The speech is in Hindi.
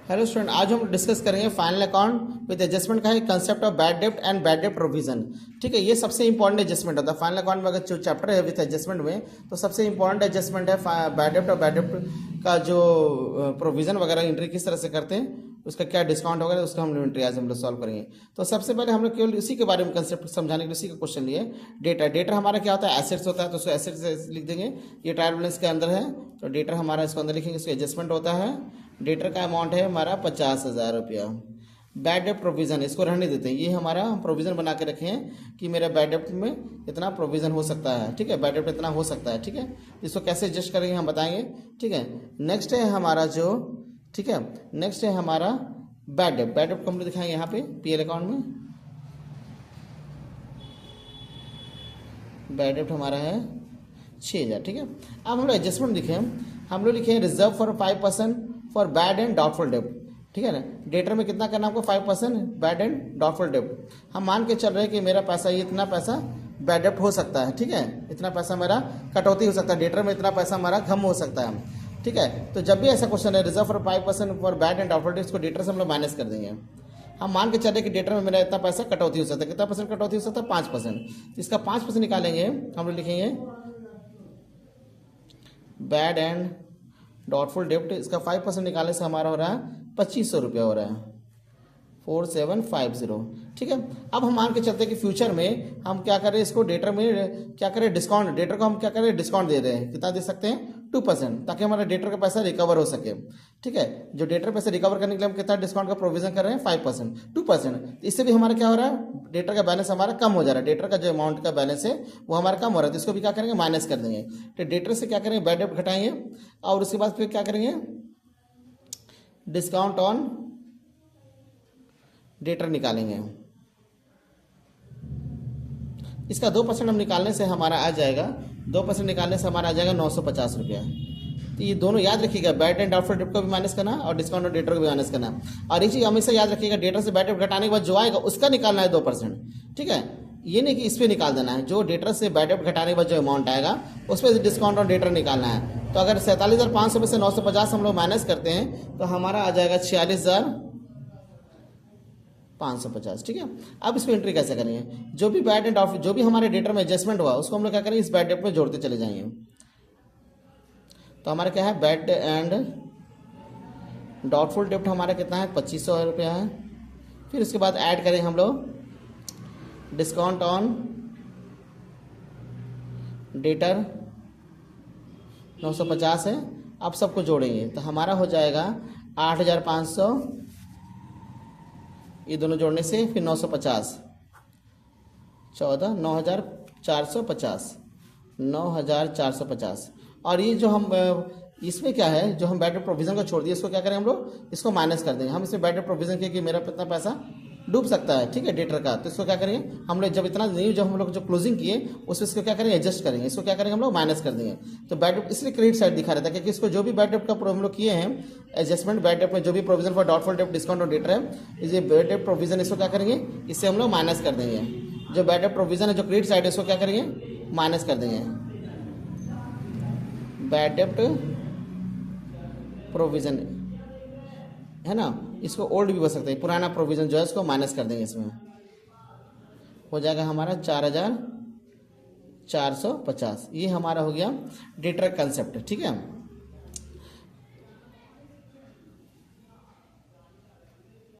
हेलो स्टूडेंट, आज हम डिस्कस करेंगे फाइनल अकाउंट विद एडजस्टमेंट का है concept of bad dept and bad dept provision. ठीक है, ये सबसे इंपॉर्टेंट एडजस्टमेंट होता है फाइनल अकाउंट में। अगर जो चैप्टर है विद एडजस्टमेंट में, तो सबसे इंपॉर्टेंट एडजस्टमेंट है बैड डेप्ट और बैड डेप्ट का जो प्रोविजन वगैरह एंट्री किस तरह से करते हैं, उसका क्या डिस्काउंट वगैरह, उसका हम एंट्री आज हम लोग सॉल्व करेंगे। तो सबसे पहले हम लोग केवल इसी के बारे में कंसेप्ट समझाने के लिए इसी का क्वेश्चन लिए। डेटा हमारा क्या होता है, एसेट्स होता है, तो उसको एसेट्स लिख देंगे। ये ट्रायल बैलेंस के अंदर है, तो डेटा हमारा इसको अंदर लिखेंगे, इसका एडजस्टमेंट होता है। डेटर का अमाउंट है हमारा 50,000 रुपया। बैड डेप्ट प्रोविजन इसको रहने देते हैं, ये हमारा प्रोविजन बना के रखे हैं कि मेरा बैड डेप्ट में इतना प्रोविजन हो सकता है। ठीक है, बैड डेप्ट इतना हो सकता है। ठीक है, इसको कैसे एडजस्ट करेंगे हम बताएंगे। ठीक है, नेक्स्ट है हमारा जो, ठीक है, नेक्स्ट है हमारा बैड डेप्ट। बैड डेप्ट को हम दिखाएंगे यहाँ पे पीएल अकाउंट में। बैड डेप्ट हमारा है 6,000। ठीक है, अब हम लोग एडजस्टमेंट लिखे, हम लोग लिखे reserve for 5% for bad and doubtful डेप्ट। ठीक है ना, डेटर में कितना करना आपको 5% बैड एंड डाउटफुल डेप्ट। हम मान के चल रहे हैं कि मेरा पैसा, ये इतना पैसा बैड डेप्ट हो सकता है। ठीक है, इतना पैसा मेरा कटौती हो सकता है, डेटर में इतना पैसा हमारा कम हो सकता है। ठीक है, तो जब भी ऐसा क्वेश्चन है reserve for 5% for bad and doubtful डेप्ट, इसको डेटर से हम लोग माइनस कर देंगे। हम मान के चल रहे कि डेटर में मेरा इतना पैसा कटौती हो सकता है। कितना परसेंट कटौती हो सकता है, 5%। इसका 5% निकालेंगे, हम लोग लिखेंगे बैड एंड डाउटफुल डेप्ट। इसका 5% निकालने से हमारा हो रहा है 2,500 रुपया हो रहा है, 4750। ठीक है, अब हम मान के चलते हैं कि फ्यूचर में हम क्या करें, इसको डेटर में क्या करें, डिस्काउंट, डेटर को हम क्या करें, डिस्काउंट दे रहे हैं। कितना दे सकते हैं, 2%, ताकि हमारा डेटर का पैसा रिकवर हो सके। ठीक है, जो डेटर पैसा रिकवर करने के लिए हम कितना डिस्काउंट का प्रोविजन कर रहे हैं, 5%, 2%। इससे भी हमारा क्या हो रहा है, डेटर का बैलेंस हमारा कम हो जा रहा है। डेटर का जो अमाउंट का बैलेंस है वो हमारा कम हो रहा है, तो इसको भी क्या करेंगे, माइनस कर देंगे। तो डेटर से क्या करेंगे, बैड डेप्ट घटाएंगे, और उसके बाद फिर क्या करेंगे, डिस्काउंट ऑन डेटर निकालेंगे। इसका 2% हम निकालने से हमारा आ जाएगा, 2% निकालने से हमारा आ जाएगा 950 रुपया। तो ये दोनों याद रखिएगा, बैड एंड डाउटफुल डेप्ट को भी माइनस करना और डिस्काउंट और डेटर को भी माइनस करना। और ये चीज़ हमेशा याद रखिएगा, डेटर से बैड डेप्ट घटाने के बाद जो आएगा उसका निकालना है 2%। ठीक है, ये नहीं कि इस पर निकाल देना है, जो डेटर से बैड डेप्ट घटाने के बाद जो अमाउंट आएगा उस पर डिस्काउंट और डेटर निकालना है। तो अगर 47,500 में से 950 हम लोग माइनस करते हैं तो हमारा आ जाएगा 46,550। ठीक है, अब इसमें एंट्री कैसे करेंगे, जो भी बैड एंड डाउटफुल, जो भी हमारे डेटर में एडजस्टमेंट हुआ उसको हम लोग क्या करेंगे, इस बैड डेप्ट में जोड़ते चले जाएंगे। तो हमारा क्या है, बैड एंड डाउटफुल डेप्ट हमारा कितना है, 2,500 रुपया है। फिर उसके बाद ऐड करें हम लोग डिस्काउंट ऑन डेटर 950 है। अब सबको जोड़ेंगे तो हमारा हो जाएगा 8,500, ये दोनों जोड़ने से फिर 950, 14, 9,450, 9,450। और ये जो हम इसमें क्या है, जो हम बैड डेप्ट प्रोविजन को छोड़ दिए, इसको क्या करें हम लोग, इसको माइनस कर देंगे। हम इसमें बैड डेप्ट प्रोविजन किए कि मेरा कितना पैसा डूब सकता है। ठीक है, डेटर का, तो इसको क्या करेंगे हम लोग, जब इतना न्यू जो हम लोग जो क्लोजिंग किए उसमें इसको क्या करेंगे, एडजस्ट करेंगे। इसको क्या करेंगे हम लोग, माइनस कर देंगे। तो बैड डेप्ट इसलिए क्रेडिट साइड दिखा रहता है, क्योंकि इसको जो भी बैड डेप्ट का हम लोग किए हैं एडजस्टमेंट, बैड डेप्ट में जो भी प्रोविजन फॉर डाउटफुल डेप्ट, डिस्काउंट और डेटर है, ये बैड डेप्ट प्रोविजन, इसको क्या करेंगे, इससे हम लोग माइनस कर देंगे। जो बैड डेप्ट प्रोविजन है, जो क्रेडिट साइड है, इसको क्या करेंगे, माइनस कर देंगे। बैड डेप्ट प्रोविजन है ना, इसको ओल्ड भी बोल सकते हैं, पुराना प्रोविजन जो है इसको माइनस कर देंगे। इसमें हो जाएगा हमारा 4,450। ये हमारा हो गया डेटर कंसेप्ट। ठीक है।